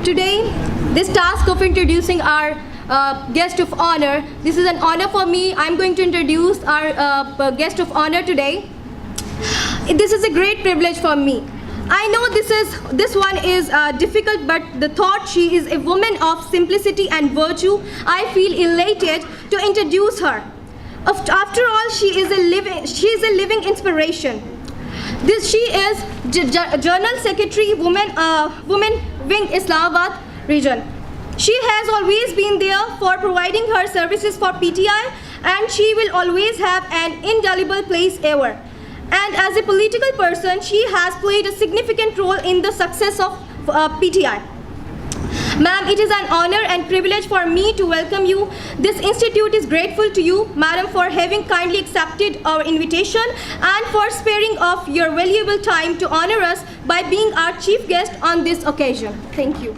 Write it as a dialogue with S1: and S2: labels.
S1: Today, this task of introducing our guest of honor, this is an honor for me. I'm going to introduce our guest of honor today. This is a great privilege for me. I know this one is difficult, but the thought she is a woman of simplicity and virtue, I feel elated to introduce her. After all, she is a living inspiration. She is General Secretary, Women Wing, Islamabad region. She has always been there for providing her services for PTI, and she will always have an indelible place ever. And as a political person, she has played a significant role in the success of PTI. Ma'am, it is an honor and privilege for me to welcome you. This institute is grateful to you, madam, for having kindly accepted our invitation and for sparing of your valuable time to honor us by being our chief guest on this occasion. Thank you.